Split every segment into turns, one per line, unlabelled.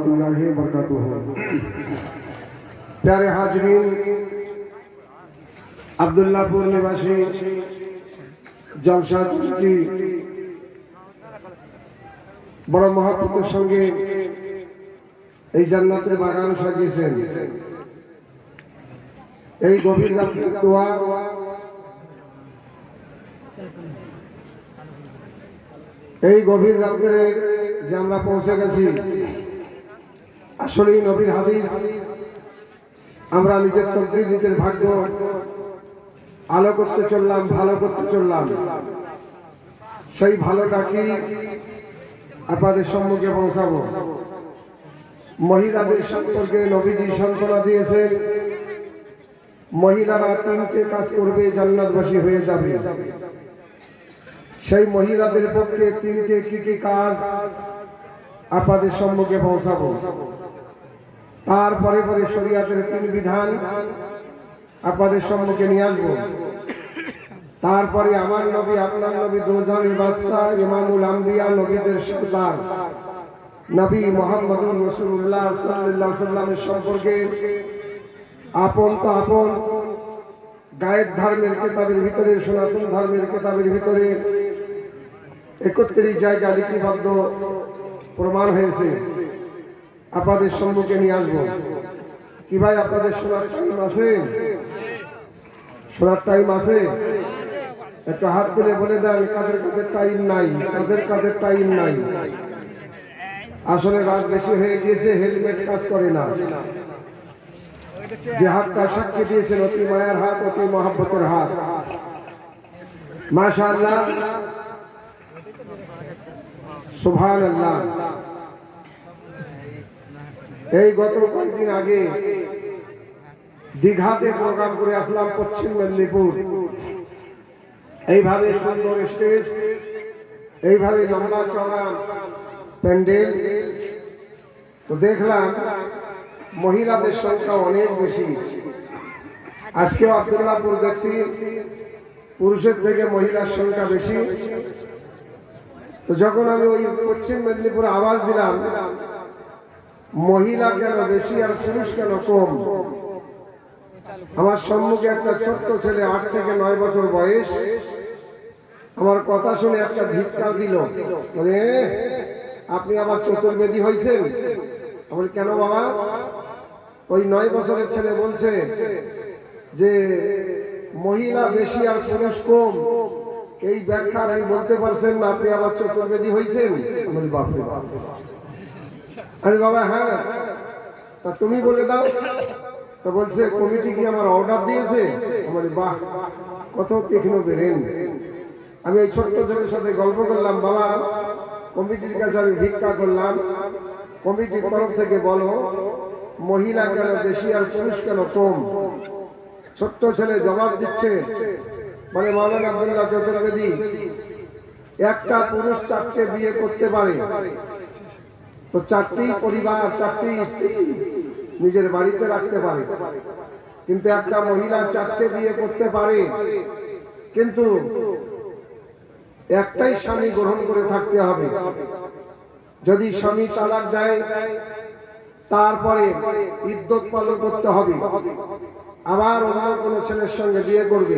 रहमतुल्लाहि व बरकातुहू। प्यारे हाजरीन, अब्दुल्लाहपुर निवासी जलसा कमिटी बड़ महब्बतेर संगे এই জান্নাতের বাগান সাজিয়েছেন। এই গভীর রাতের দোয়া, এই গভীর রাতে যে আমরা পৌঁছে গেছি, আসলেই নবীর হাদিস আমরা নিজের তকদির, নিজের ভাগ্য আলো করতে চললাম, ভালো করতে চললাম। সেই ভালোটা কি আপনাদের সম্মুখে পৌঁছাবো। মহিলাদের সম্পর্কে নবীজি সান্ত্বনা দিয়েছেন, মহিলারা তিনটে কাজ করবে জান্নাতবাসী হয়ে যাবে। সেই মহিলাদের পক্ষে তিনটে কি কি কাজ আপনাদের সম্মুখে পৌঁছাবো। তারপরে পরে শরীয়তের তিন বিধান আপনাদের সম্মুখে নিয়ে আসবো। তারপরে আমার নবী, আপনার নবী, দোজানের বাদশাহ, ইমামুল আম্বিয়া, নবীদের সরদার নবী মুহাম্মদুর রাসূলুল্লাহ সাল্লাল্লাহু আলাইহি ওয়াসাল্লামের সম্পর্কে আপন তো আপন গায়েব ধর্মের কিতাবের ভিতরে, সনাতন ধর্মের কিতাবের ভিতরে 31 জায়গা লিপিবদ্ধ প্রমাণ হয়েছে, আপনাদের সম্মুখে নিয়ে আসবো। কি ভাই, আপনাদের শোনার টাইম আছে? শোনার টাইম আছে? একটু হাত তুলে বলে দেন কাদের কাদের টাইম নাই, কাদের কাদের টাইম নাই। আসলে রাত বেশি হয়ে গিয়েছে, হেলমেট কাজ করে না। যে হাতটা সাক্ষী দিয়েছেন অতি মায়ের হাত, অতি মহব্বতের হাত। মাশাআল্লাহ, সুবহানাল্লাহ। এই গত কয়েকদিন আগে দীঘাতে প্রোগ্রাম করে আসলাম, পশ্চিম মেদিনীপুর। এইভাবে সুন্দর স্টেজ, এইভাবে লম্বা চওড়া প্যান্ডেল, তো দেখলাম মহিলাদের সংখ্যা অনেক বেশি। আজকেও আব্দুল্লাহপুর দেখছি পুরুষের থেকে মহিলার সংখ্যা বেশি। তো যখন আমি ওই পশ্চিম মেদিনীপুরে আওয়াজ দিলাম, মহিলা কেন বেশি আর পুরুষ কেন কম, আমার সম্মুখে একটা ছোট্ট ছেলে, 8 থেকে 9 বছর বয়স, আমার কথা শুনে একটা ধিক্কার দিল, মানে আপনি আবার চতুর্বেদী হয়েছেন? আমি কেন বাবা? ওই 9 বছরের ছেলে বলছে যে মহিলা বেশি আর পুরুষ কম, এই ব্যাখ্যা আপনি বলতে পারছেন না, আপনি আবার চতুর্বেদী হয়েছেন? আমি বাপরে বাপ। আমি বাবা হ্যাঁ, তা তুমি বলে দাও। তো বলছে কমিটি কি আমার অর্ডার দিয়েছে? আমার বাহ, কত তীক্ষ্ণ বেরেন। আমি এই ছোট্ট ছেলের সাথে গল্প করলাম, বাবা কমিটির কাছে আমি ভিক্ষা করলাম, কমিটির তরফ থেকে বলো মহিলা কেন বেশি আর পুরুষ কেন কম। ছোট্ট ছেলে জবাব দিচ্ছে, মানে মাওলানা আব্দুল্লাহ চতুর্বেদী, একটা পুরুষ 4টে বিয়ে করতে পারে, তো 4টি পরিবার, 4টি স্ত্রী নিজের বাড়িতে রাখতে পারে, কিন্তু একটা মহিলা 4টে বিয়ে করতে পারে, কিন্তু একটাই স্বামী গ্রহণ করে থাকতে হবে। যদি স্বামী তালাক দেয়, তারপরে ইদ্যত পালন করতে হবে, আবার অন্য কোনো ছেলের সঙ্গে বিয়ে করবে,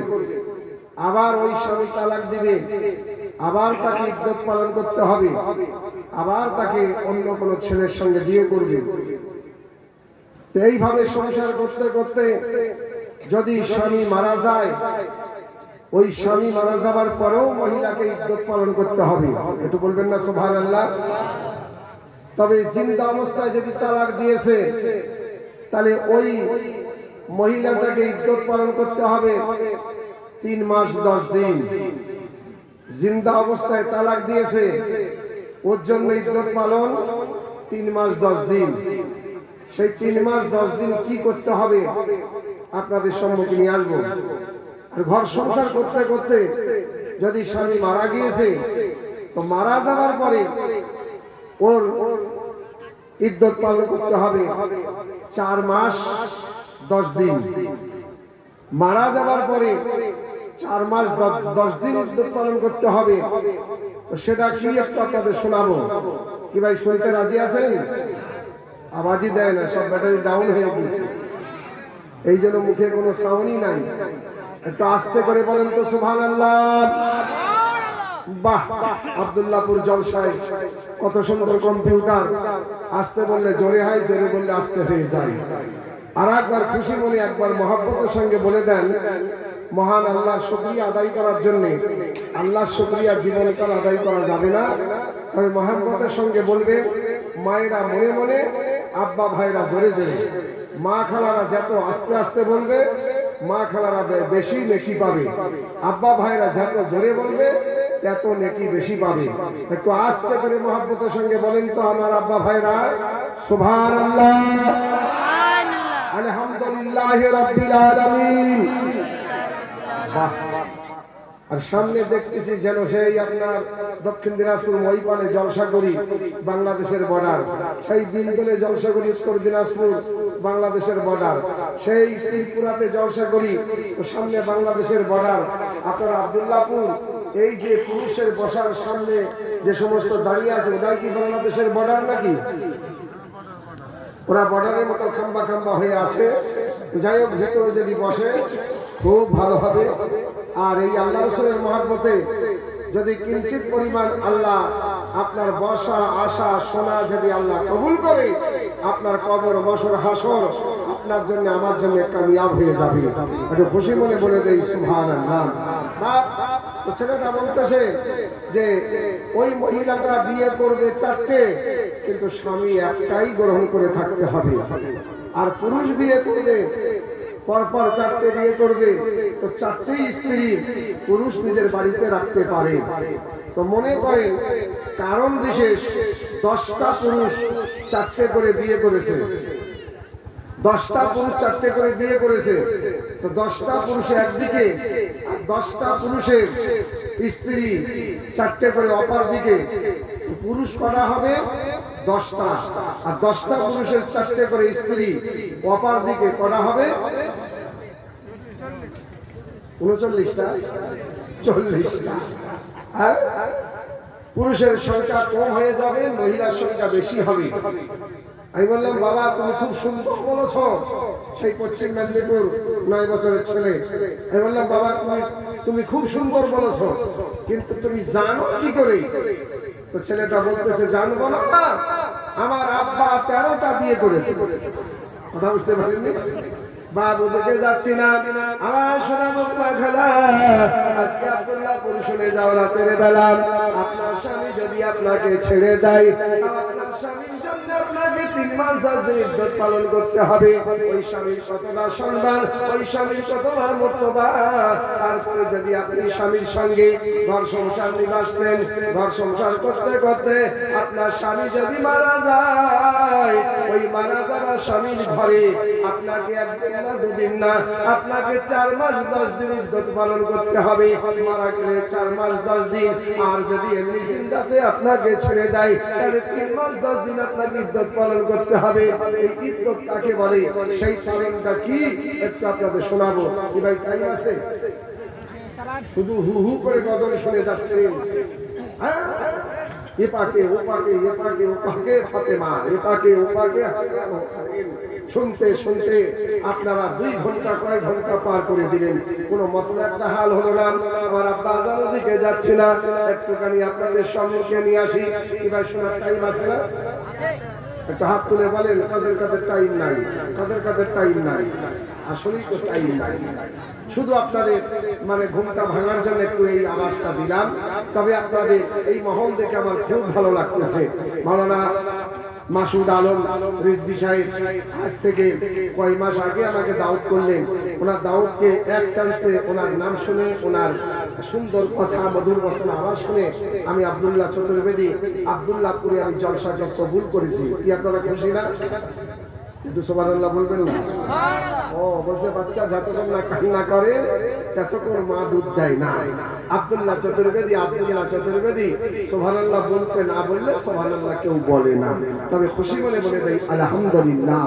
আবার ওই স্বামী তালাক দিবে, আবার তাকে ইদ্যত পালন করতে হবে, আবার তাকে অন্য কোনো ছেলের সঙ্গে বিয়ে করবে। এইভাবে সংসার করতে করতে যদি স্বামী মারা যায়, ওই স্বামী মারা যাবার পরেও মহিলাকে ইদ্যত পালন করতে হবে। একটু বলবেন না সুবহানাল্লাহ? তবে জিন্দা অবস্থায় যদি তালাক দিয়েছে, তাহলে ওই মহিলাটাকে ইদ্যত পালন করতে হবে 3 মাস 10 দিন। জিন্দা অবস্থায় তালাক দিয়েছে, ওর জন্য ইদ্যত পালন 3 মাস 10 দিন। সেই 3 মাস 10 দিন কি করতে হবে আপনাদের সম্মুখে নিয়ে আসবো। আর ঘর সংসার করতে করতে যদি স্বামী মারা গিয়েছে, তো মারা যাওয়ার পরে ওর ইদ্যত পালন করতে হবে 4 মাস 10 দিন। মারা যাওয়ার পরে 4 মাস 10 দিন ইদ্যত পালন করতে হবে। তো সেটা কি একটু আপনাদের শোনাবো। কি ভাই শুনতে রাজি আছেন? আওয়াজই দেয় না, সব ব্যাটারি ডাউন হয়ে গেছে, এই জন্য মুখে কোনো সাউন্ডই নাই। একটু আস্তে করে বলেন তো সুবহানাল্লাহ। বাহ, আব্দুল্লাহপুর জলসায় কত সুন্দর কম্পিউটার, আস্তে বললে জোরে হয়, জোরে বললে আস্তে হয়ে যায়। আর একবার খুশি মনে একবার মহব্বতের সঙ্গে বলে দেন মহান আল্লাহর শুকরিয়া আদায় করার জন্য। আল্লাহর শুকরিয়া জীবনকাল আদায় করা যাবে না, তবে মহব্বতের সঙ্গে বলবে। মায়েরা মনে মনে, আব্বা ভাইরা জোরে জোরে, মা খালারা যত আস্তে আস্তে বলবে মা খালারা বেশি নেকি পাবে, আব্বা ভাইরা যত জোরে বলবে তত নেকি বেশি পাবে। একটু আস্তে করে মহব্বতের সঙ্গে বলেন তো আমার আব্বা ভাইরা সুবহানাল্লাহ, আলহামদুলিল্লাহি রাব্বিল আলামিন। আর সামনে দেখতেছি যেন সেই আপনার দক্ষিণ দিনাজপুর মহিপালে জলসা করি, বাংলাদেশের বর্ডার, সেই বিন্দুলে জলসা করি উত্তর দিনাজপুর বাংলাদেশের বর্ডার, সেই ত্রিপুরাতে জলসা করি সামনে বাংলাদেশের বর্ডার, আপনার আব্দুল্লাহপুর এই যে পুরুষের বসার সামনে যে সমস্ত দাঁড়িয়ে আছে ওটাই কি বাংলাদেশের বর্ডার নাকি? ওরা বর্ডারের মতো খাম্বা খাম্বা হয়ে আছে। যাই হোক, ভেতরে যদি বসে খুব ভালো হবে। আর এই আল্লাহ রাসূলের মহব্বতে যদি কিঞ্চিত পরিমাণ আল্লাহ আপনার বসা আশা শোনা যদি আল্লাহ কবুল করে, আপনার কবর বসর হাসর আপনার জন্য আমার জন্য কামিয়াব হয়ে যাবে। একটু খুশি মনে বলে দেই সুবহানাল্লাহ। তো ছেলেটা বলতেছে যে ওই মহিলাটা বিয়ে করবে চারটে, কিন্তু স্বামী একটাই গ্রহণ করে থাকতে হবে। আর পুরুষ বিয়ে করবে পরপর চারটে বিয়ে করবে, তো চারটেই স্ত্রী পুরুষ নিজের বাড়িতে রাখতে পারে। তো মনে করেন কারণ বিশেষ 10টা পুরুষ চারটে করে বিয়ে করেছে, 10টা পুরুষ চারটে করে বিয়ে করেছে, তো 10টা পুরুষ একদিকে আর 10টা পুরুষের স্ত্রী চারটে করে অপর দিকে, পুরুষ করা হবে 10টা, আর 10টা পুরুষের চারটে করে স্ত্রী অপর দিকে করা হবে 39টা 40টা। পুরুষের সংখ্যা কম হয়ে যাবে, মহিলার সংখ্যা বেশি হবে। আমি বললাম বাবা তুমি খুব সুন্দর বলেছ, সেই পশ্চিম মেদিনীপুর 9 বছরের ছেলে। আমি বললাম বাবা তুমি খুব সুন্দর বলেছ, কিন্তু তুমি জানো কি করে? তো ছেলেটা বলতেছে জানবো না, আমার আব্বা 13টা বিয়ে করেছে। কথা বুঝতে পারেননি? বাবু দেখে যাচ্ছি না আমার সোনা মুখমা খেলা, আজকে আব্দুল্লাহপুর শুনে যাও রাতের বেলা আপনার স্বামী যদি আপনাকে ছেড়ে দেয়, আপনার স্বামীর জন্য আপনাকে 3 মাস 10 দিন ইদ্দত পালন করতে হবে। ওই স্বামীর কতটা সম্মান, ওই স্বামীর কতটা মর্তবা। তারপরে যদি আপনি স্বামীর সঙ্গে ঘর সংসার নিবাসছেন, ঘর সংসার করতে করতে আপনার স্বামী যদি মারা যায়, ওই মারা যাওয়া স্বামীর ঘরে আপনাকে একদিন না 2 দিন না, আপনাকে 4 মাস 10 দিন ইদ্দত পালন করতে হবে। মারা গেলে 4 মাস 10 দিন, আর যদি এমনি জিন্দাতে আপনাকে ছেড়ে দেয় তাহলে 3 মাস 10 দিন আপনাকে ইদ্দত পালন করতে হবে। এই ইদ্দত কাকে বলে, সেই পালনটা কি একটু আপনাদের শোনাবো। কি ভাই টাইম আছে? শুধু হু হু করে গজল শুনে যাচ্ছে, এপাকে ওপাকে এপাকে ওপাকে ফাতেমা, এপাকে ওপাকে হাসান হোসেন। শুনতে শুনতে আপনারা 2 ঘন্টা কয়েক ঘন্টা পার করে দিলেন, কোনো মশলা একটা হাল হলো না। আমার আব্বা আজানের দিকে যাচ্ছে না, একটুখানি আপনাদের সম্মুখে নিয়ে আসি। কি ভাই শোনার টাইম আছে না? একটা হাত তুলে বলেন কাদের কাদের টাইম নাই, কাদের কাদের টাইম নাই। আসলেই তো টাইম নাই, শুধু আপনাদের মানে ঘুমটা ভাঙার জন্য একটু এই আওয়াজটা দিলাম। তবে আপনাদের এই মহল দেখে আমার খুব ভালো লাগতেছে। মাওলানা মাসুদ আলম রিজভী সাহেব আজ থেকে কয় মাস আগে আমাকে দাওয়াত করলেন। ওনার দাওয়াতকে এক চান্সে ওনার নাম শুনে, ওনার সুন্দর কথা মধুর বচন আওয়াজ শুনে আমি আব্দুল্লাহ চতুর্বেদী আব্দুল্লাহপুরে আমি জলসাকে কবুল করেছি। কি আপনারা খুশি না? কিন্তু সুবহানাল্লাহ বলবেন না? ও বলছে বাচ্চা যতক্ষণ না কান্না করে ততক্ষণ মা দুধ দেয় না। আব্দুল্লাহ চতুর্বেদী আব্দুল্লাহ চতুর্বেদী সুবহানাল্লাহ বলতে না বললে সুবহানাল্লাহ কেউ বলে না, তবে খুশি মনে বলে দেয় আলহামদুলিল্লাহ।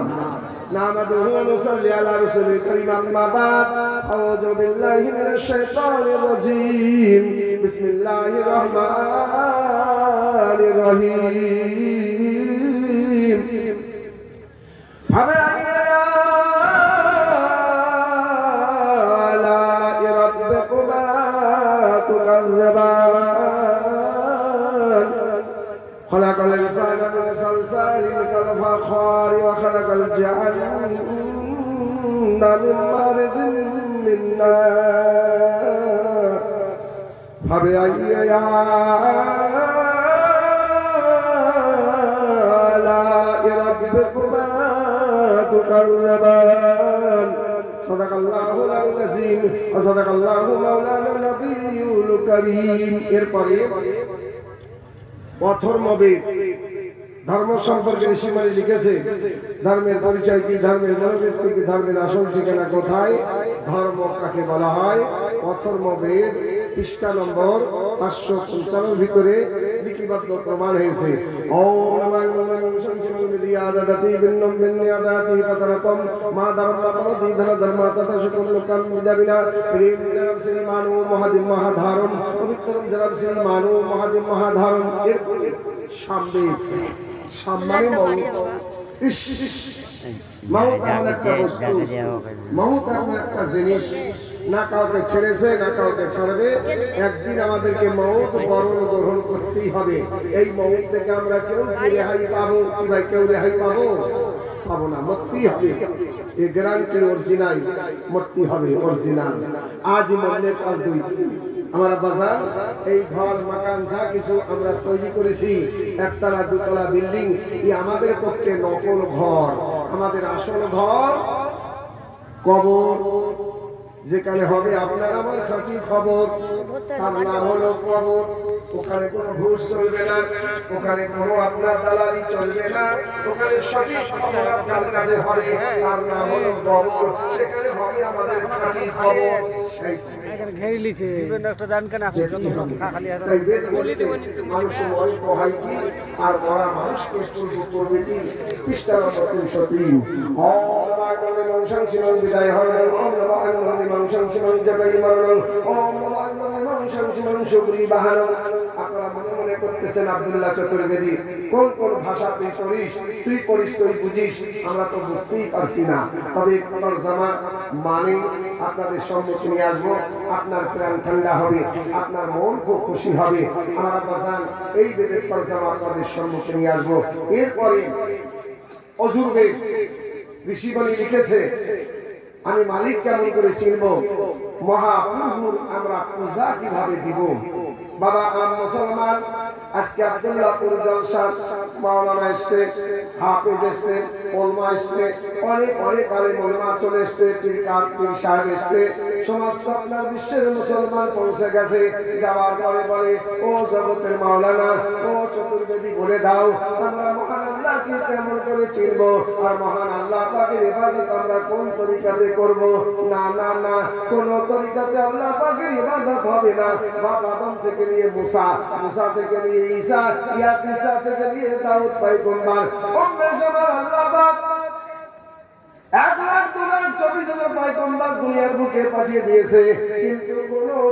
নামাদুহু ওয়া নুসাল্লি আলা রাসূলিল কারীম, আম্মা বাদ। আউযু বিল্লাহি মিনাশ শাইতানির রাজীম। বিসমিল্লাহির রাহমানির রাহিম। آلاء ربكما تكذبان خلق الإنسان من صلصال كالفخار وخلق الجن من مارد من نار فبأي آلاء ربكما تكذبان صدق الله العظيم وصدق الله مولانا النبي الكريم এরপরে অথর্ববেদ ধর্ম সম্পর্কে ঋষিমালি লিখেছে ধর্মের পরিচয় কি, ধর্মের মনোবেদ কি, ধর্মের আসল ঠিকানা কোথায়, ধর্ম কাকে বলা হয়। অথর্ববেদ পৃষ্ঠা নম্বর 555 ভিতরে লিপিবদ্ধ প্রমাণ হয়েছে। ওম নমঃ বিদ্যাদাতি বিন্নম বিন্যাদাতি পতরতম মা ধর্মপরতি ধন ধর্ম তথা সকল লোকান বিদাবিনা প্রেম জনম শ্রী মানু মহাদিম মহাধারণ পবিত্রম জনম শ্রী মানু মহাদিম মহাধারণ। এর সামনে সম্মানে মৌত এমন একটা বস্তু, মৌত এমন একটা জিনিস, না কাউকে ছেড়েছে না কাউকে ছাড়বে। একদিন আমাদেরকে মৌত বরণ গ্রহণ করতেই হবে। এই মৌত থেকে আমরা কেউ কি রেহাই পাবো? কি ভাই কেউ রেহাই পাবো? পাবো না, মরতেই হবে। এই গ্যারান্টি অরিজিনাল, মরতে হবে অরিজিনাল। আজ মরলে কাল দুই দিন। আমার বাজার এই ঘর মাকান যা কিছু আমরা তৈরি করেছি, একতলা দুতলা বিল্ডিং, এই আমাদের পক্ষে নকল ঘর। আমাদের আসল ঘর কবর, যেখানে হবে আপনার আমার খাঁটি খবর, তার নাম হলো কবর। ওখানে কোনো ঘুষ চলবে না, ওখানে কোনো আপনার দালালি চলবে না, ওখানে সঠিক খবর আপনার কাছে হবে, তার নাম হলো কবর। সেখানে হবে আমাদের খাঁটি খবর। মানুষ অল্প হয় কি আর মরা মানুষকে করবে কি? পৃষ্ঠা নম্বর 303। বিদায় হয় আপনারা মনে মনে করতেছেন আব্দুল্লাহ চতুর্বেদী কোন কোন ভাষা তুই পড়িস, তুই পড়িস, তুই বুঝিস, আমরা তো বুঝতেই পারছি না। তবে তরজমা মানে আপনাদের সম্মুখে নিয়ে আসবো, আপনার প্রাণ ঠান্ডা হবে, আপনার মন খুব খুশি হবে। আমার বাজান এই বেদের তরজমা আপনাদের সম্মুখে নিয়ে আসবো। এরপরে অজুর্বেদ ঋষিগণী লিখেছে, আমি মালিক কেমন করে চিনব, মহাপ্রভুর আমরা পূজা কিভাবে দিব। বাবা আম মুসলমান, আজকে আব্দুল্লাহপুর জলসা মাওলানা এসছে, হাফেজ এসছে, ওলমা এসছে, অনেক অনেক আলেম ওলমা চলে এসছে, পীর সাহেব এসছে, সমস্ত আপনার বিশ্বের মুসলমান পৌঁছে গেছে। যাওয়ার পরে বলে, ও জগতের মাওলানা, ও চতুর্বেদী বলে দাও আমরা মহান আল্লাহকে কেমন করে চিনব, আর মহান আল্লাহ পাকের ইবাদত আমরা কোন তরিকাতে করব। না না না, কোন তরিকাতে আল্লাহ পাকের ইবাদত হবে না। বাপ আদম থেকে নিয়ে মুসা, মুসা থেকে নিয়ে ঈসা, ঈসা থেকে নিয়ে দাউদ পয়গম্বর, আল্লাহ পাক 1,02,24,000 পয়গম্বর দুনিয়ার বুকে পাঠিয়ে দিয়েছে, কিন্তু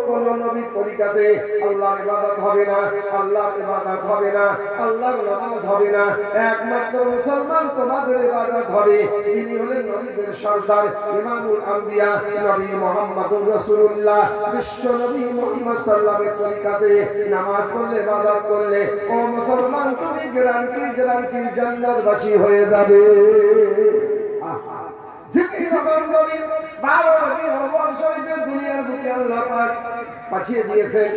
কোন নবীর তরিকাতে আল্লাহর ইবাদত হবে না, আল্লাহর ইবাদত হবে না, আল্লাহর নামাজ হবে না। একমাত্র মুসলমান তোমাদের ইবাদত হবে, তিনি হলেন নবীদের সর্দার, ইমামুল আম্বিয়া, নবী মুহাম্মদুর রাসূলুল্লাহ, বিশ্ব নবী মুহাম্মদ সাল্লাল্লাহু আলাইহি তরিকাতে নামাজ পড়লে, ইবাদত করলে, ও মুসলমান তুমি গ্যারান্টি জান্নাতবাসী হয়ে যাবে। দুনিয়ার বুকে আল্লাহ পাক পাঠিয়ে দিয়েছেন,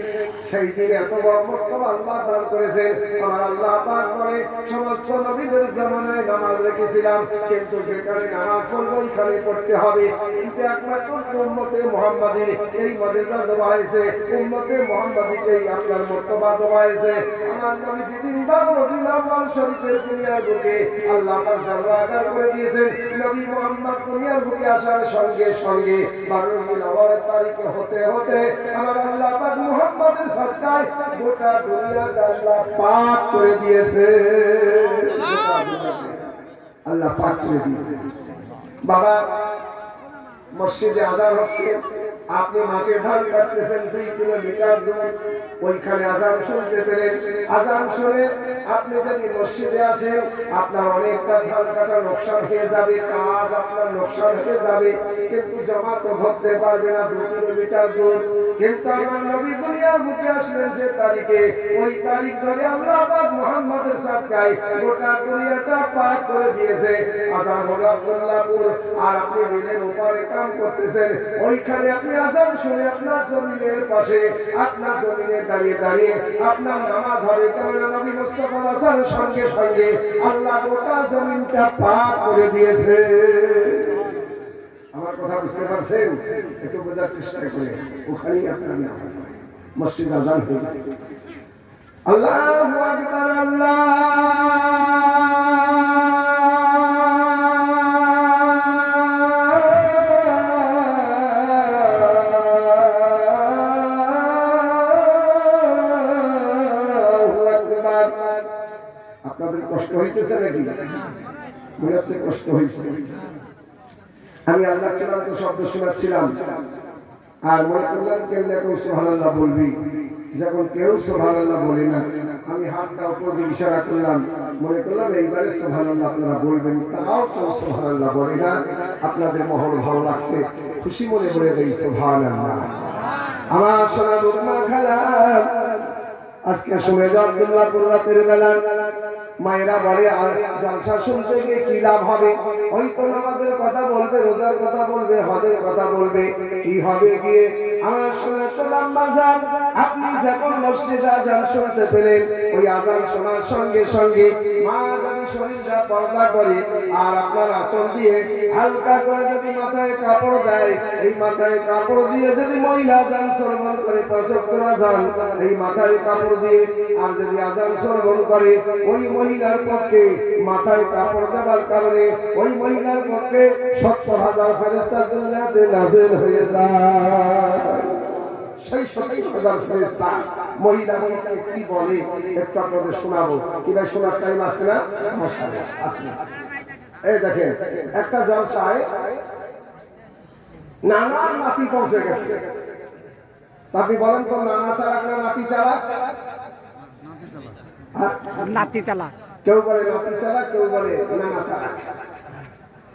সেই দিন এত বড় মর্তবা আল্লাহ দান করেছেন। আমার আল্লাহ পাক বলে, সমস্ত নবীদের জামানায় নামাজ রেখেছিলাম, কিন্তু যেখানে নামাজ পড়বো ওইখানে পড়তে হবে। কিন্তু একমাত্র উম্মতে মুহাম্মাদীর এই মর্যাদা দেওয়া হয়েছে, উম্মতে মুহাম্মাদীকেই আপনার মর্তবা দেওয়া হয়েছে। আমার নবী যেদিন রবিউল আউয়াল শরীফের দুনিয়ার বুকে আল্লাহ পাক জালওয়াগার করে দিয়েছেন, নবী মুহাম্মদ দুনিয়ার বুকে আসার সঙ্গে সঙ্গে 12 রবিউল আউয়ালের তারিখে হতে হতে আমার আল্লাহ পাক মুহাম্মদের সদকায় গোটা দুনিয়াটা আল্লাহ পাক করে দিয়েছে, আল্লাহ পাক করে দিয়েছে। বাবা মসজিদে আযান হচ্ছে, আপনি মাঠে ধান কাটতেছেন 2 কিলোমিটার দূর, ওইখানে আজান শুনতে পেলেন। আজান শুনে আপনি যদি মসজিদে আসেন, আপনার অনেকটা ধান কাটা লোকসান হয়ে যাবে, কাজ আপনার লোকসান হয়ে যাবে, কিন্তু জামাত ধরতে পারবে না 2 কিলোমিটার দূর। কিন্তু আমার নবী দুনিয়ার বুকে আসলেন যে তারিখে, ওই তারিখ ধরে আল্লাহ পাক মুহাম্মাদের সাদকায় গোটা দুনিয়াটা পাক করে দিয়েছে। আজান হলো আব্দুল্লাহপুর, আর আপনি রেলের উপরে কাম করতেছেন, ওইখানে আপনি আজান শুনে আপনার জমিনের পাশে, আপনার জমিনে দাঁড়িয়ে দাঁড়িয়ে আপনার নামাজ হবে। কেননা নবী মুস্তাফা আসার সঙ্গে সঙ্গে আল্লাহ গোটা জমিনটা পাক করে দিয়েছে। আমার কথা বুঝতে পারছেন? একটু বোঝার চেষ্টা করে। ওখানেই আপনার নামাজ, মসজিদ আজান হয়ে গেছে। আল্লাহু আকবার, আল্লাহ আপনাদের কষ্ট হইতেছে নাকি? মনে হচ্ছে কষ্ট হয়েছে। আমি আল্লাহ চূড়ান্ত শব্দ শোনাচ্ছিলাম, আর মনে করলাম কেউ না কেউ সুবহানাল্লাহ বলবি। যখন কেউ সুবহানাল্লাহ বলে না, আমি হাতটা উপর দিয়ে ইশারা করলাম, মনে করলাম এইবারে সুবহানাল্লাহ আপনারা বলবেন, তাও কেউ সুবহানাল্লাহ বলে না। আপনাদের মহল ভালো লাগছে, খুশি মনে বলে দেই সুবহানাল্লাহ। আমার সোনা রুকমা খালা আজকে শুনে যাও, আব্দুল্লাহপুর রাতের বেলা মায়েরা বলে জলসা শুনতে গিয়ে কি লাভ হবে? ওই তো নামাজের কথা বলবে, রোজার কথা বলবে, হজের কথা বলবে, কি হবে গিয়ে? আমার শুনে তো লম্বা যান, আপনি যখন মসজিদে আজান শুনতে পেলেন, ওই আজান শোনার সঙ্গে সঙ্গে মা যদি শরীরটা পর্দা করে আর আপনার আঁচল দিয়ে হালকা করে যদি মাথায় কাপড় দেয়, এই মাথায় কাপড় দিয়ে যদি মহিলা আজান শ্রবণ করে, 5 ওয়াক্ত আজান এই মাথায় কাপড় দিয়ে আর যদি আজান শ্রবণ করে, ওই মহিলার পক্ষে মাথায় কাপড় দেওয়ার কারণে ওই মহিলার পক্ষে 70,000 ফেরেশতা দুনিয়াতে নাযিল হয়ে যায়। সেই 70,000 ফেরেশতা মহিলাকে কি বলে একটু আপনাদের শোনাবো। কি ভাই শোনার টাইম আছে না? মাশাআল্লাহ আছে। এই দেখেন, একটা জলসায় নানার নাতি পৌঁছে গেছে। আপনি বলেন তো, নানা চালাক না নাতি চালাক?
নাতি চালাক।
কেউ বলে নাতি চালাক, কেউ বলে নানা চালাক।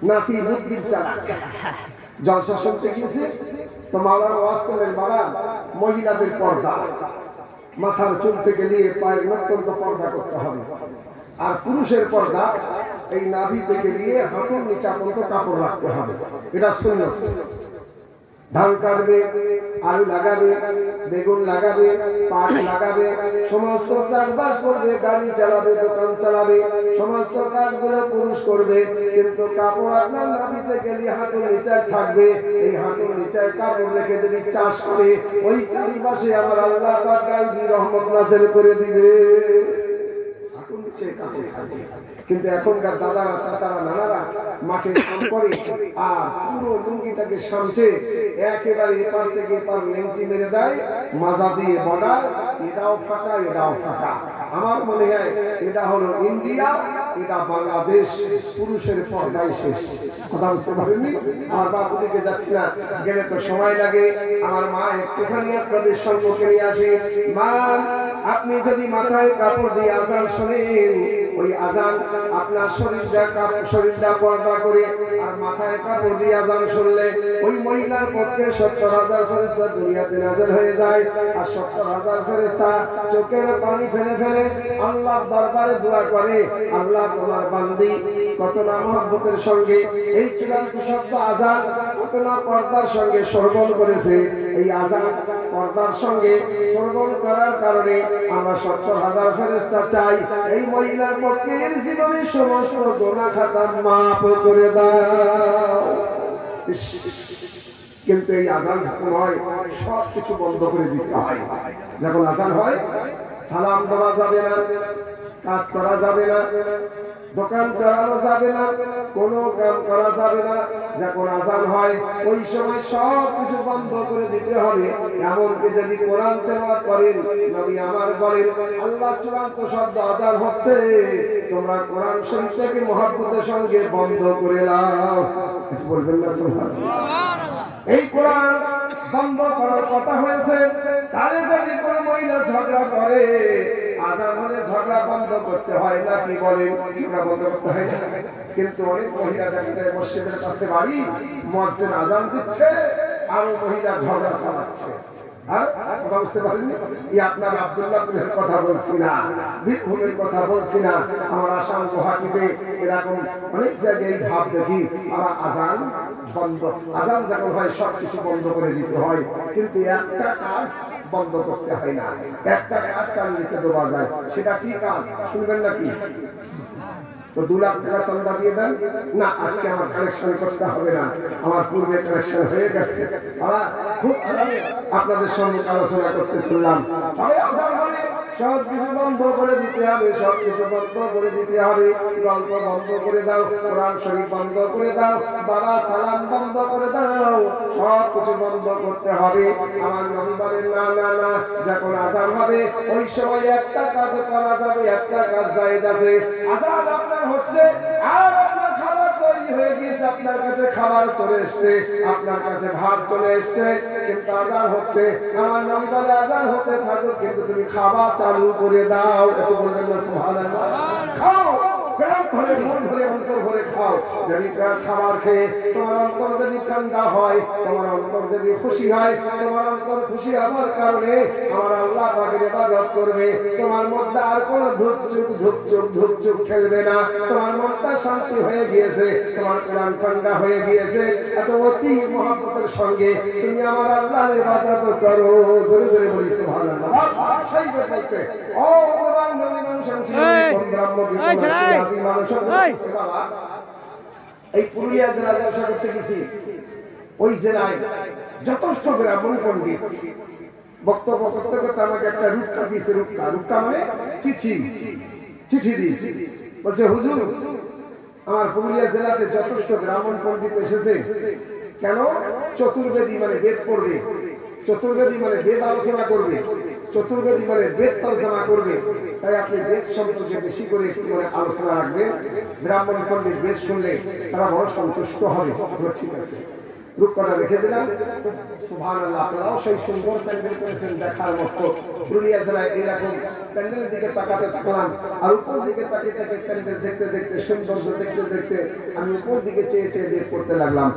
নাতি বুদ্ধির চালাক। জলসা শুনতে গিয়েছে তো মাওলানা ওয়াজ করলেন, বাবা মহিলাদের পর্দা, মাথার চুল থেকে নিয়ে পায়ের নখ পর্যন্ত পর্দা করতে হবে। আর পুরুষের পর্দা এই নাভি থেকে নিয়ে হাঁটুর নিচা পর্যন্ত কাপড় রাখতে হবে। এটা সুন্নাত। ধান কাটবে, আলু লাগাবে, বেগুন লাগাবে, পাট লাগাবে, সমস্ত চাষবাস করবে, গাড়ি চালাবে, দোকান চালাবে, সমস্ত কাজগুলো পুরুষ করবে। কিন্তু কাপড় আপনার নাভি থেকে নিয়ে হাঁটুর নিচায় থাকবে। এই হাঁটুর নিচায় কাপড় রেখে যদি চাষ করে, ওই চারিপাশে আমার আল্লাহ পাক গায়বী রহমত নাযিল করে দিবে। কিন্তু এখনকার দাদারা, চাচারা, নানারা মাঠে কাম করে আর পুরো লুঙ্গিটাকে সামটে একেবারে এপার থেকে এপার লেংটি মেরে দেয়, মাজা দিয়ে বর্ডার, এটাও ফাঁকা এটাও ফাঁকা। আমার মনে হয় এটা হলো ইন্ডিয়া, এটা বাংলাদেশ। পুরুষের পর্দাই শেষ। কথা বুঝতে পারেননি? আমার বাবু দিকে যাচ্ছি না, গেলে তো সময় লাগে। আমার মা একটুখানি আপনাদের সম্মুখে নিয়ে আসে। মা, আপনি যদি মাথায় কাপড় দিয়ে আজান শোনেন, ওই আজান আপনার শরীরটা পর্দা করে আর মাথায় কাপড় দিয়ে আজান শুনলে ওই মহিলার পক্ষে 70,000 ফেরেশতা দুনিয়াতে নাযিল হয়ে যায়। আর 70,000 ফেরেশতা চোখের পানি ফেলে ফেলে আল্লাহর দরবারে দোয়া করে, আল্লাহ তোমার বান্দি কত না মহব্বতের সঙ্গে এই চূড়ান্ত শব্দ আজান কত না পর্দার সঙ্গে শ্রবণ করেছে। এই আজান পর্দার সঙ্গে শ্রবণ করার কারণে আমরা 70,000 ফেরেশতা চাই এই মহিলার পক্ষে এর জীবনের সমস্ত গুনাহ খাতা মাফ করে দাও। কিন্তু এই আজান যখন হয় সব কিছু বন্ধ করে দিতে হয়। যখন আজান হয় সালাম দেওয়া যাবে না, কাজ করা যাবে না, দোকান চালানো যাবে না, কোনো কাম করা যাবে না। যখন আজান হয় ওই সময় সব কিছু বন্ধ করে দিতে হবে। এমনকি যদি কোরআন তেলাওয়াত করেন, নবী আমার বলেন, আল্লাহ চূড়ান্ত শব্দ আজান হচ্ছে, তোমরা কোরআন শরীফটাকে মহব্বতের সঙ্গে বন্ধ করে নাও। বলবেন না সুবহানাল্লাহ? এই কোরআন বন্ধ করার কথা হয়েছে তাহলে যদি কোনো মহিলা ঝগড়া করে আজান হলে ঝগড়া বন্ধ করতে হয় না, কি বলেন? ঝগড়া বন্ধ করতে হয় না। কিন্তু অনেক মহিলা দেখা যায় মসজিদের পাশে বাড়ি, মুয়াজ্জিন আজান দিচ্ছে আর মহিলা ঝগড়া চালাচ্ছে। কথা বুঝতে পারেননি? আপনার আব্দুল্লাহপুরের কথা বলছি না, বীরভূমের কথা বলছি না। আমার আসাম গুয়াহাটিতে এরকম অনেক জায়গায় ভাব দেখি, আমার আজান বন্ধ, আজান যখন হয় সবকিছু বন্ধ করে দিতে হয়, কিন্তু একটা কাজ বন্ধ করতে হয় না, একটা কাজ চালু দিতে দেওয়া যায়। সেটা কি কাজ শুনবেন নাকি? তো 2 লাখ টাকা চাঁদা দিয়ে দেন না, আজকে আমার কালেকশন করতে হবে না, আমার পূর্বে কালেকশন হয়ে গেছে। খুব আপনাদের সঙ্গে আলোচনা করতে চললাম। সব কিছু বন্ধ করে দিতে হবে, সব কিছু বন্ধ করে দিতে হবে। গল্প বন্ধ করে দাও, কোরআন শরীফ বন্ধ করে দাও, বাবা সালাম বন্ধ করে দাও, সব কিছু বন্ধ করতে হবে। আমার নবী বলেন না না না, যখন আজান হবে ওই সময় একটা কাজ করা যাবে, একটা কাজ জায়েজ আছে। আজান আপনার হচ্ছে আর আপনার খাবার তৈরি হয়ে গিয়েছে, আপনার কাছে খাবার চলে এসছে, আপনার কাছে ভাত চলে এসছে, কিন্তু আজান হচ্ছে। আমার নবী বলে আজান হতে থাকুক, কিন্তু তুমি খাবার চালু করে দাও। একটু বলবেন না সুবহানাল্লাহ? খাও, পেট ভরে মন ভরে অন্তর ভরে খাও। যদি খাবার খেয়ে তোমার অন্তর যদি ঠান্ডা হয়, তোমার অন্তর যদি খুশি হয়, তোমার অন্তর খুশি হওয়ার কারণে আমার আল্লাহ পাকের ইবাদত করবে, তোমার মধ্যে আর কোনো ধুকচুক খেলবে না, তোমার মনটা শান্তি হয়ে গিয়েছে, তোমার কোরআন ঠান্ডা হয়ে গিয়েছে, এত অতি মহব্বতের সঙ্গে তুমি আমার আল্লাহর ইবাদত করো। জোরে জোরে বলি সুবহানাল্লাহ। সেই বলছে ও ভগবান নবী মানুষ ব্রহ্ম এই পুরুলিয়া জেলা ব্যবসা করতে গেছি, ওই জেলায় যথেষ্ট ব্রাহ্মণ পণ্ডিত বক্তব্য করতে করতে আমাকে একটা রুক্কা দিয়েছে। রুক্কা মানে চিঠি দিয়েছে। বলছে হুজুর, আমার পুরুলিয়া জেলাতে যথেষ্ট ব্রাহ্মণ পণ্ডিত এসেছে, কেন? চতুর্বেদী মানে বেদ পড়বে, চতুর্বেদী মানে বেদ আলোচনা করবে, চতুর্বেদী মানে বেদ তর্জমা করবে, তাই আপনি বেদ সম্পর্কে বেশি করে একটু করে আলোচনা রাখবেন। ব্রাহ্মণ পণ্ডিত বেদ শুনলে তারা বড় সন্তুষ্ট হবে। ঠিক আছে, রূপকথা রেখে দিলাম। সুবহানাল্লাহ। আপনারাও সেই সুন্দর প্যান্ডেল করেছেন, দেখার মতো। পুরুলিয়া জেলায় এইরকম প্যান্ডেলের দিকে তাকাতে থাকলাম, আর উপর দিকে তাকিয়ে তাকিয়ে প্যান্ডেল দেখতে দেখতে, সৌন্দর্য দেখতে দেখতে আমি উপর দিকে চেয়ে চেয়ে বেদ করতে লাগলাম।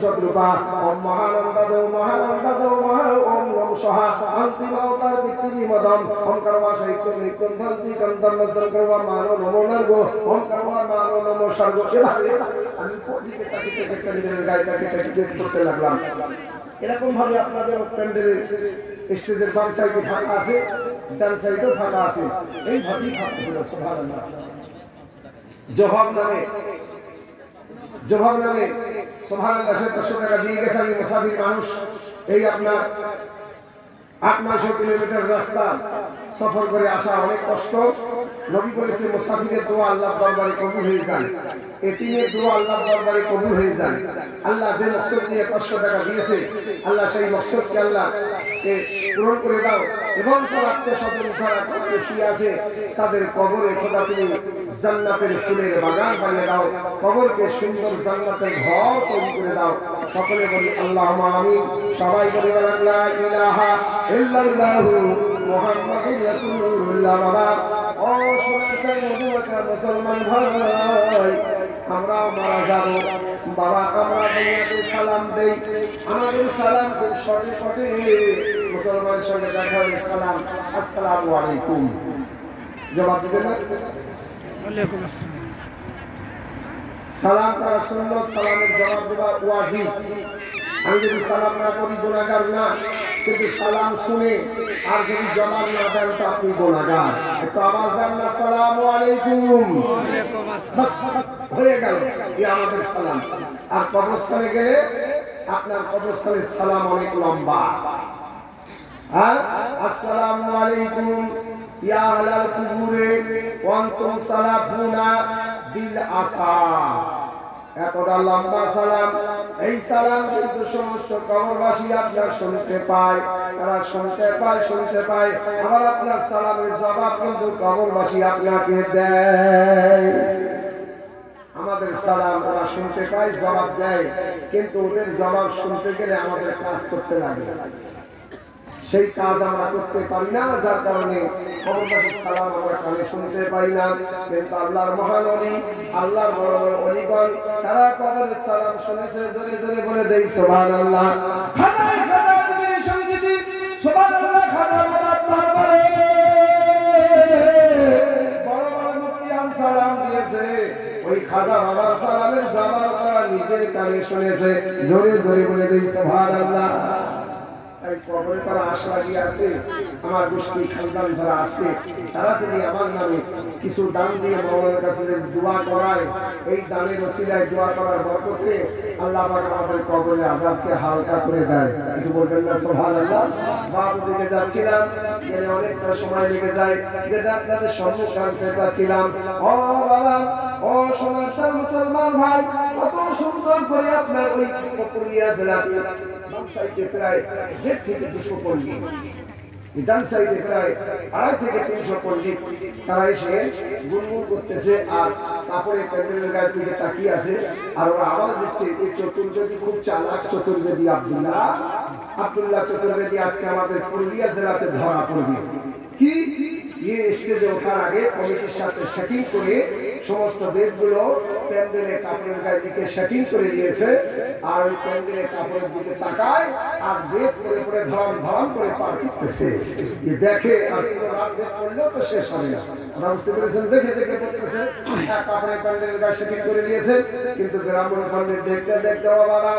শত্রুপা ওম মহানন্দ দেব মহানন্দ দেব ওম নম সহা অন্তিম অবতার পৃথিবী মদম ওম করবা সাহিত্য নিত্যম ধন্তি কন্দম নস্তর করবা মানো নমো নর্গো ওম করবা মানো নমো স্বর্গ। এভাবে আমি পদিকে তাকিয়ে প্যান্ডেলের গায়ে তাকিয়ে তাকিয়ে করতে লাগলাম। এরকম ভাবে আপনাদের প্যান্ডেলের স্টেজের বাম সাইডে ফাঁকা আছে, ডান সাইডেও ফাঁকা আছে, এই ভাবেই ফাঁকা ছিল। সুবহানাল্লাহ। জবাব নামে সুবহানাল্লাহ 500 টাকা দিয়ে গেছে। আমি মুসাফির মানুষ, এই আপনার 8-900 কিলোমিটার রাস্তা সফর করে আসা অনেক কষ্ট। নবী বলেছে মুসাফিরের দোয়া আল্লাহর দরবারে কবুল হয়ে যায়, এতিমের দোয়া আল্লাহর দরবারে কবুল হয়ে যায়। আল্লাহ যে মকসদ দিয়ে 500 টাকা দিয়েছে, আল্লাহ সেই মকসদকে আল্লাহ পূরণ করে দাও, এবং তার আত্মীয়-স্বজন যারা কবরে শুয়ে আছে তাদের কবরে খোদা তুমি জান্নাতের ফুলের বাগান বানিয়ে দাও, কবরকে সুন্দর জান্নাতের ঘর তৈরি করে দাও। সকলে বলি আল্লাহুম্মা আমিন। সবাই বলি লা ইলাহা ইল্লাল্লাহু মুহাম্মাদুর রাসূলুল্লাহ। বাবা ও সোনার চাই মধুমাখা মুসলমান ভাই, আমরাও মারা যাব বাবা, আমরা দুনিয়াতে সালাম দেই, আমাদের সালাম খুব শর্টে শর্টে মুসলমানের সঙ্গে দেখা হলে সালাম আসসালামু আলাইকুম জবাব দিবেন না? ওয়ালাইকুম আসসালাম। সালাম করা সুন্নাত, সালামের জবাব দেওয়া ওয়াজিব। আমি যদি সালাম না করি গুনাহগার না, কিন্তু সালাম শুনে আর যদি জবাব না দেন তো আপনি গুনাহগার। একটু আওয়াজ দেন না, আসসালামু আলাইকুম। ওয়ালাইকুম আসসালাম। হয়ে গেল, এই আমাদের সালাম। আর কবরস্থানে গেলে আপনার কবরস্থানের সালাম অনেক লম্বা। আসসালামু আলাইকুম ইয়া আহলাল কুবুরে ওয়া আনতুম সালাফুনা বিল আসা। এতটা লম্বা সালাম, এই সালাম কিন্তু সমস্ত কবরবাসী আপনার শুনতে পায়, তারা শুনতে পায়। আবার আপনার সালামের জবাব কিন্তু কবরবাসী আপনাকে দেয়। আমাদের সালাম ওরা শুনতে পায়, জবাব দেয়, কিন্তু ওদের জবাব শুনতে গেলে আমাদের কাজ করতে লাগে। সেই কাজ আমরা করতে পারি না, যার কারণে কবরবাসীর সালাম আমরা কানে শুনতে পাই না। কিন্তু আল্লাহর মহান ওলি, আল্লাহর বড় বড় ওলিগণ, তারা কবরের সালাম শুনেছে। জোরে জোরে বলে দেই সুবহানাল্লাহ। খাজায় খাজা আজমির সঙ্গীতি সুবহানাল্লাহ। খাজা বাবার দরবারে বড় বড় মুফতিয়ান সালাম দিয়েছে, ওই খাজা বাবার সালামের জবাব তারা নিজের কানে শুনেছে। জোরে জোরে বলে দেই সুবহানাল্লাহ। কবরে তারা আশা লাগিয়ে আছে, আমার গোষ্ঠী খানদান যারা আসে তারা যদি আমার নামে কিছু দান দিয়ে মাওলানার কাছে দোয়া করায়, এই দানের ওসিলায় দোয়া করার বরকতে আল্লাহ পাক আমাদের কবরের আযাবকে হালকা করে দেয়। একটু বলবেন না সুবহানাল্লাহ। বাবু দিকে যাচ্ছিলাম, গেলে অনেকটা সময় লেগে যায়, যেটা আপনাদের সম্মুখে আনতে চাচ্ছিলাম। ও বাবা, ও সোনার চাল মুসলমান ভাই, কত সুন্দর করে আপনার ওই পুরুলিয়া জেলাতে সাইডে প্রায় 1.5 থেকে 200 পণ্ডিত, ডান সাইডে প্রায় 2.5 থেকে 300 পণ্ডিত, তারা এসে গুনগুন করতেছে আর কাপড়ে প্যান্ডেলের গায়ের দিকে তাকিয়ে আছে। আর ওরা আবার দিচ্ছে, এই চতুর্বেদী খুব চালাক চতুর্বেদী আব্দুল্লাহ চতুর্বেদী আজকে আমাদের পুরুলিয়া জেলাতে ধরা পড়বে। কি স্টেজে ওঠার আগে কমিটির সাথে সেটিং করে সমস্ত বেদগুলো প্যান্ডেলে কাপড়ের গায়ে দিকে সেটিং করে দিয়েছে। আর ওই প্যান্ডেলে কাপড়ের দিকে তাকায় আর বেদ করে করে ধরাম করে পার করতেছে। দেখে আর রাত বেদ করলেও তো শেষ হবে না। আপনারা বুঝতে পেরেছেন? দেখে দেখে করতেছে, কাপড়ের প্যান্ডেলের গায়ে সেটিং করে দিয়েছে। কিন্তু গ্রামের সামনে দেখতে দেখতে বাবা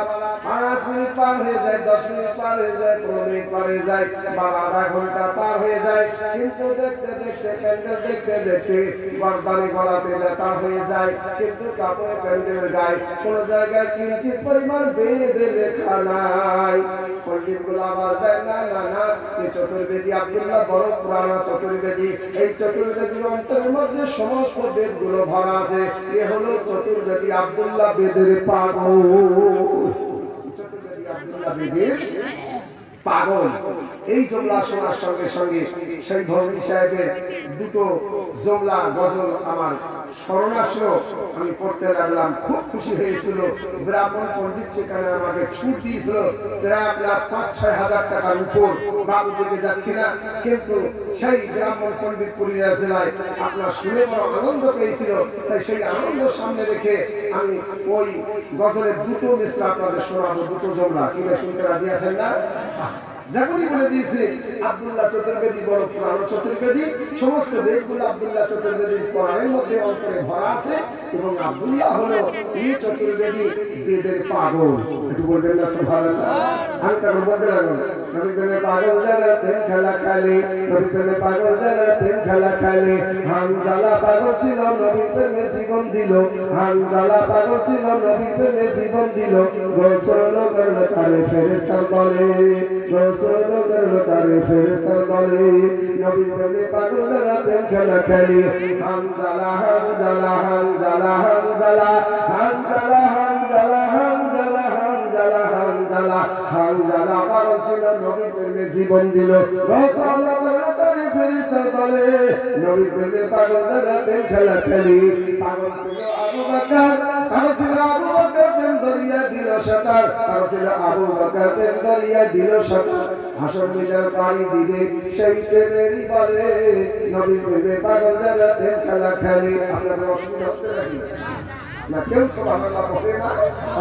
5 মিনিট পার হয়ে যায়, 10 মিনিট পার হয়ে যায়, 15 মিনিট পার হয়ে যায়, বাবা আধা ঘন্টা পার হয়ে যায়। কিন্তু দেখতে দেখতে প্যান্ডেল দেখতে দেখতে গর্দানি গলাতে ব্যথা হয়ে যায়। কিন্তু কাপড়ে প্যান্ডেলের গায়ে কোন জায়গায় কিঞ্চিত পরিমাণ বেদে লেখা নাই। পণ্ডিত গুলো আবার দেয়, না না না, এই চতুর্বেদী আব্দুল্লাহ বড় পুরানো চতুর্বেদী। এই চতুর্বেদীর অন্তরের মধ্যে সমস্ত বেদ গুলো ভরা আছে। এ হলো চতুর্বেদী আব্দুল্লাহ বেদের পাগল। চতুর্বেদী আব্দুল্লাহ বেদের পাগল। এই জমলা শোনার সঙ্গে সঙ্গে সেই ভৌমিক সাহেবের দুটো জমলা গজল আমার স্মরণ আসলো, আমি পড়তে লাগলাম। খুব খুশি হয়েছিল। ব্রাহ্মণ পণ্ডিত সেখানে আমাকে ছুট দিয়েছিল প্রায় আপনার 5-6 হাজার টাকার উপর। বাবু দিকে যাচ্ছি না, কিন্তু সেই ব্রাহ্মণ পণ্ডিত পুরুলিয়া জেলায় আপনার শুনে বড় আনন্দ পেয়েছিল। তাই সেই আনন্দ সামনে রেখে আমি ওই গজলের দুটো মিশ্র আপনাদের শোনাবো, দুটো জমলা। কিভাবে শুনতে রাজি আছেন না? যেমনই বলে দিয়েছে আব্দুল্লাহ চতুর্বেদী বড় পুরানো চতুর্বেদী, সমস্ত বেদগুলো আব্দুল্লাহ চতুর্বেদীর কোরআনের মধ্যে অন্তরে ভরা আছে। এবং আব্দুল্লাহ হলো এই চতুর্বেদী বেদের পাগল। একটু বলবেন না সুবহানাল্লাহ। আমি তারপর বলতে লাগলাম, নবী প্রেমে পাগল যারা প্রেম খেলা খেলে, নবী প্রেমে পাগল যারা প্রেম খেলা খেলে। হানজালা পাগল ছিল, নবী প্রেমে জীবন দিল। হানজালা পাগল ছিল, নবী প্রেমে জীবন দিল। গোসল করলো তারে ফেরেশতার দলে, গোসল করলো তারে ফেরেশতার দলে। নবী প্রেমে পাগল যারা প্রেম খেলা খেলে। হানজালা হানজালা হানজালা হানজালা হানজালা হানজালা হানজালা হানজালা হানজালা হানজালা পাগল ছিল, নবী প্রেমে জীবন দিল। গোসল করলো তারে ফেরেশতার দলে। নবী প্রেমে পাগল যারা প্রেম খেলা খেলে। পাগল ছিল আবু বকর, পাগল ছিল আবু বকর, প্রেম দরিয়া দিল সাঁতার। পাগল ছিল আবু বকর, প্রেম দরিয়া দিল সাঁতার। হাসর মিজার পাড়ি দিবে সেই প্রেমেরই বলে। নবী প্রেমে পাগল যারা প্রেম খেলা খেলে। আপনাদের অসুবিধা হচ্ছে নাকি? না, কেউ সুবহানাল্লাহ বলে না,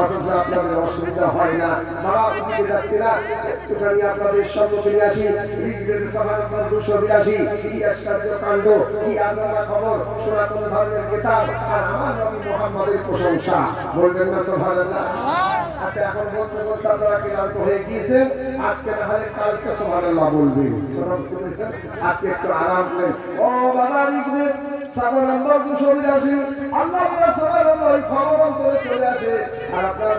অথচ আপনাদের অসুবিধা হয় না। বাবা দিকে যাচ্ছে না, একটুখানি আপনাদের সম্মুখে নিয়ে আসি ঋগ্বেদ সভা নম্বর 282। কি আশ্চর্য কাণ্ড, কি আজবা খবর, সনাতন ধর্মের কিতাব আর আমার নবী মুহাম্মদের প্রশংসা। বলবেন না সুবহানাল্লাহ? আচ্ছা, এখন বলতে বলতে আপনারা ক্লান্ত হয়ে গিয়েছেন, আজকে না হলে কালকে সুবহানাল্লাহ বলবেন। আজকে একটু আরাম করেন। ও বাবা ঋগ্বেদ সভা নম্বর 282, আল্লাহ সুবহানাল্লাহ খবর অন্তরে চলে আসে। আসে আর আপনার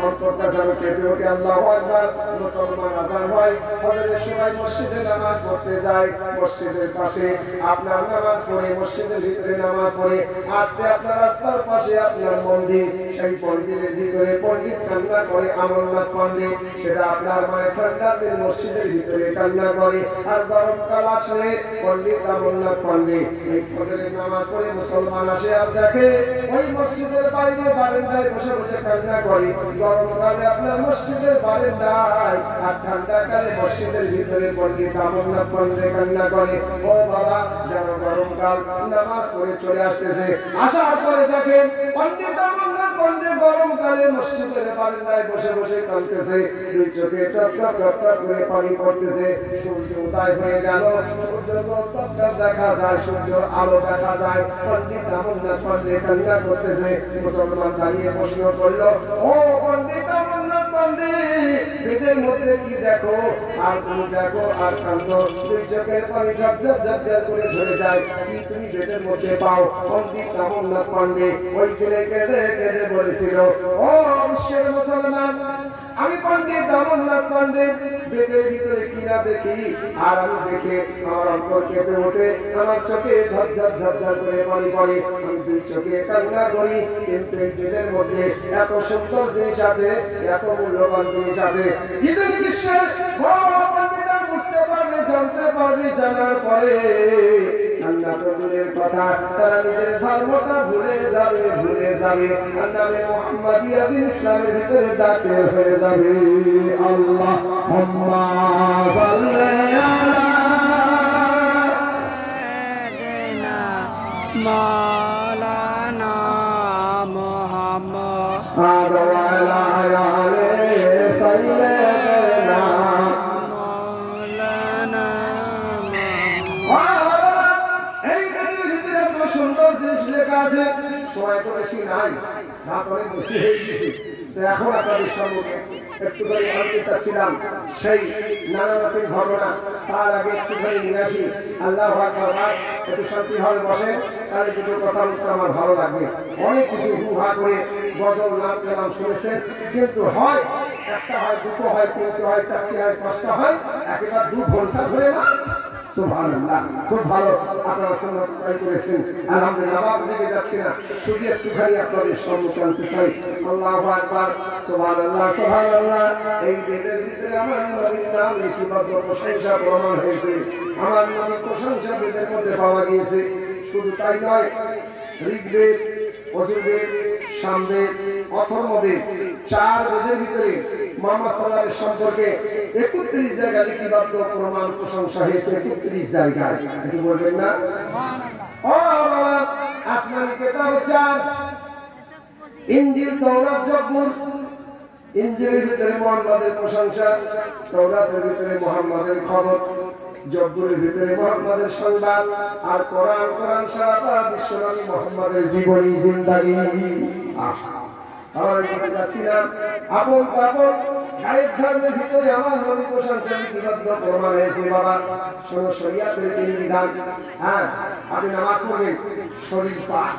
অন্তরটা যেন কেঁপে ওঠে। আল্লাহু আকবার। মুসলমান আজান হয়, ফজরের সময় মসজিদে নামাজ পড়তে যায়, মসজিদের পাশে আপনার নামাজ পড়ে, মসজিদের ভিতরে নামাজ পড়ে আসতে আপনার রাস্তার পাশে আপনার মন্দির, সেই মন্দিরের ভিতরে পণ্ডিত কান্না করে, আমরনাথ পণ্ডিত, সেটা আপনার মানে ঠান্ডার দিন মসজিদের ভিতরে কান্না করে। আর গরমকাল আসলে পণ্ডিত আমরনাথ পণ্ডিত এই ফজরের নামাজ পড়ে মুসলমান আসে আর দেখে ওই মসজিদের বাইরে বারান্দায় বসে বসে কান্না করে। গরমকালে আপনার মসজিদের বারান্দায় আর ঠান্ডাকালে মসজিদের ভিতরে পণ্ডিত আমরনাথ পণ্ডিত কান্না করে। ও বাবা, যেন গরমকাল নামাজ পড়ে চলে আসতেছে, আসার পরে দেখেন পণ্ডিত আমরনাথ পণ্ডিত গরমকালে মসজিদের বারান্দায় বসে বসে কাঁদতেছে, দুই চোখে টপ টপ টপ টপ করে পানি পড়তেছে। সূর্য উদয় হয়ে গেল, সূর্য টপ টপ দেখা যায়, সূর্য আলো দেখা যায়। পণ্ডিত আমরনাথ পণ্ডিত কান্না করতেছে। মুসলমান দাঁড়িয়ে প্রশ্ন করলো, ও পণ্ডিত আমরনাথ পণ্ডিত, বেদের মধ্যে কি দেখো? আর তুমি দেখো আর কাঁদো, দুই চোখের পানি ঝরঝর ঝরঝর করে ঝরে যায়, কি তুমি বেদের মধ্যে পাও? পণ্ডিত আমরনাথ পণ্ডিত ওই দিনে কেঁদে কেঁদে বলেছিল, ও বিশ্বের মুসলমান, আমি পণ্ডিত আমরনাথ পণ্ডিত বেদের ভিতরে কি না দেখি, আর আমি দেখে আমার অন্তর কেঁপে ওঠে, আমার চোখে ঝরঝর ঝরঝর করে পানি পড়ে, আমি দুই চোখে কান্না করি। কিন্তু এই বেদের মধ্যে এত সুন্দর জিনিস আছে, এত মূল্যবান জিনিস আছে, কিন্তু বিশ্বের বড় পণ্ডিত বুঝতে পারবে, জানতে পারবে, জানার পরে আল্লাহ তো দূরের কথা, তারা নিজের ধর্মটা ভুলে যাবে, ভুলে যাবে, আর নামে মুহাম্মাদিয়া দিন ইসলামের ভিতরে দাখিল হয়ে যাবে। আল্লাহুম্মা সাল্লি আলা
মাওলানা মুহাম্মদ
ওয়া আলা আলি সাইয়্যিদিনা
মাওলানা
এই বেদের ভিতরে এত সুন্দর জিনিস লেখা আছে, সময় তো বেশি নাই, রাত অনেক বেশি হয়ে গেছে, তো এখন আপনাদের সম্মুখে একটুখানি আনতে চাচ্ছিলাম সেই নানা রকম ঘটনা। তার আগে একটুখানি নিয়ে আসি। আল্লাহু আকবার। একটু শান্তি হবে বসে, তাহলে দুটো কথা বলতে আমার ভালো লাগবে। অনেক কিছু হুহা করে গজল নাম কালাম শুনেছেন, কিন্তু হয় একটা হয়, দুটো হয়, তিনটে হয়, চারটে হয়, পাঁচটা হয়, একেবারে 2 ঘন্টা ধরে না। সুবহানাল্লাহ, খুব ভালো আপনারা সুন্নাত তৈরি করেছেন। আলহামদুলিল্লাহ, বাবা দিকে যাচ্ছি না, শুধু একটুখানি আপনাদের সম্মুখে আনতে চাই। আল্লাহু আকবার, সুবহানাল্লাহ, সুবহানাল্লাহ। এই বেদের ভিতরে আমার নবীর নাম লিপিবদ্ধ, প্রশংসা প্রমাণ হয়েছে, আমার নবীর প্রশংসা বেদের মধ্যে পাওয়া গিয়েছে। শুধু তাই নয়, ঋগ্বেদ, যজুর্বেদ, সামবেদ, অথর্ববেদ, 4 বেদের ভিতরে মুহাম্মদ সাল্লাল্লাহু আলাইহি সম্পর্কে 31 জায়গায় লিপিবদ্ধ প্রমাণ প্রশংসা হয়েছে। 31 জায়গায়, একটু বলবেন না সুবহানাল্লাহ। ও বাবা, আসমানি কিতাব 4, ইনজিল, তাওরাত, জবুর। ইনজিলের ভিতরে মুহাম্মাদের প্রশংসা, তাওরাতের ভিতরে মুহাম্মাদের খবর, জবুরের ভিতরে মুহাম্মাদের সংবাদ, আর কোরআন সারা বিশ্বনবী মুহাম্মাদের জীবনী জিন্দেগি। আমার কথা যাচ্ছি না, আপন আপন গায়ের ধর্মের ভিতরে আমার নবী প্রশংসা লিপিবদ্ধ প্রমাণ হয়েছে। বাবা শোনো, শরিয়াতের 3 বিধান। হ্যাঁ, আপনি নামাজ পড়বেন, শরীর পাক,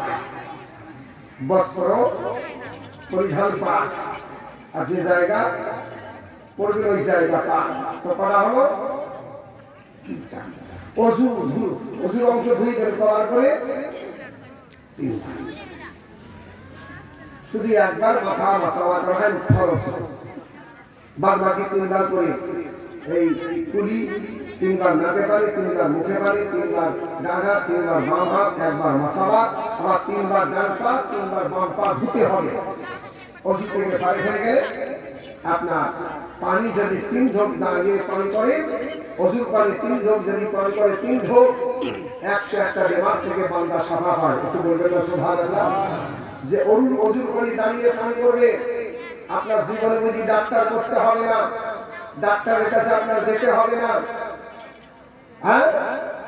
বস্ত্র পরিধান পাক, আর যে জায়গা পড়বেন ওই জায়গা পাক। তো করা হলো অজুর অংশ ধুই করার করে শুধু একবার মাথা মাসাওয়া করেন ফরজ, বাদ বাকি 3 বার করে এই কুলি, 3 বার নাকে পারে, 3 বার মুখে পারে, 3 বার ডান হাত, 3 বার বাম হাত, 1 বার মাসাওয়া, আবার 3 বার ডান পা, 3 বার বাম পা ধুতে হবে। অজু থেকে পারে হয়ে গেলে আপনার পানি যদি 3 ঢোক দাঁড়িয়ে পান করে, অজুর পানি 3 ঢোক যদি পান করে, 3 ঢোক 101টা বেমার থেকে বান্দা সাফা হয়। একটু বলবেন না সুবহানাল্লাহ। যে অজুর পানি দাঁড়িয়ে পান করবে, আপনার জীবনে বুঝি ডাক্তার করতে হবে না, ডাক্তারের কাছে আপনার যেতে হবে না। হ্যাঁ,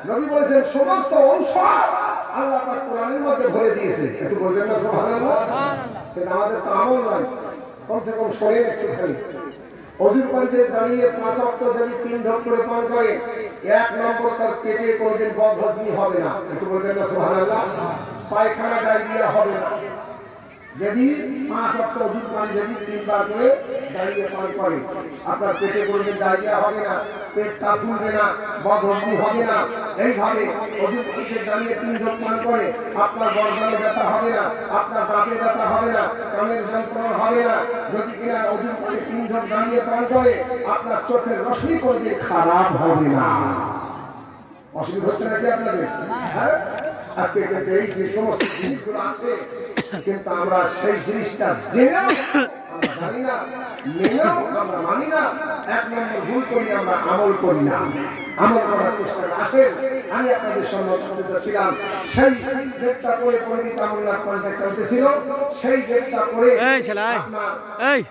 নবী বলেছেন সমস্ত ঔষধ আল্লাহ পাক কোরআনের মধ্যে ভরে দিয়েছে। একটু বলবেন না সুবহানাল্লাহ। কিন্তু আমাদের তো আমল নয়, কমসে কম শরীর একটুখানি অজুর পানিতে দাঁড়িয়ে 5 ওয়াক্ত যদি 3 ঢোক করে পান করে, 1 নম্বর তার পেটে কোনোদিন বদহজমি হবে না। একটু বলবেন না সুবহানাল্লাহ। পায়খানা ডায়রিয়া হবে না, যদি 5 ওয়াক্ত ওযুর পানি যদি 3 বার করে দাঁড়িয়ে পান করে, আপনার পেটে কোনোদিন ডায়রিয়া হবে না, পেটটা ফুলবে না, বদহজমি হবে না। এইভাবে ওযুর পানিতে দাঁড়িয়ে 3 ঢোক পান করে আপনার গর্দনে ব্যথা হবে না, আপনার দাঁতে ব্যথা হবে না, কানের যন্ত্রণা হবে না। যদি কিনা ওযুর পানি 3 ঢোক দাঁড়িয়ে পান করে আপনার চোখের রশ্মি কোনোদিন খারাপ হবে না। অসুবিধা হচ্ছে নাকি আপনাদের? হ্যাঁ, আজকে কিন্তু এই যে সমস্ত জিনিসগুলো আছে, কিন্তু আমরা সেই জিনিসটা জেনেও আমরা জানি না, মেনেও আমরা মানি না। 1 নম্বর ভুল করি, আমরা আমল করি না। আমল করার চেষ্টা আসেন। আমি আপনাদের সম্মুখীন ছিলাম সেই যেটা করে পণ্ডিত আমরুল্লাহ কন্ট্যাক্ট করতেছিল, সেই যেটা করে
এই ছেলে
আপনার
এই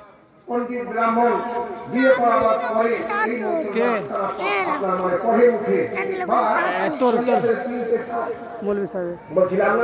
পণ্ডিত ব্রাহ্মণ বিয়ে করাবার পরে এই
কে?
আপনার মানে পড়ে মুখে বা
তোর
শরীয়তের 3টে কাজ
মৌলভী সাহেব
বলছিলাম না।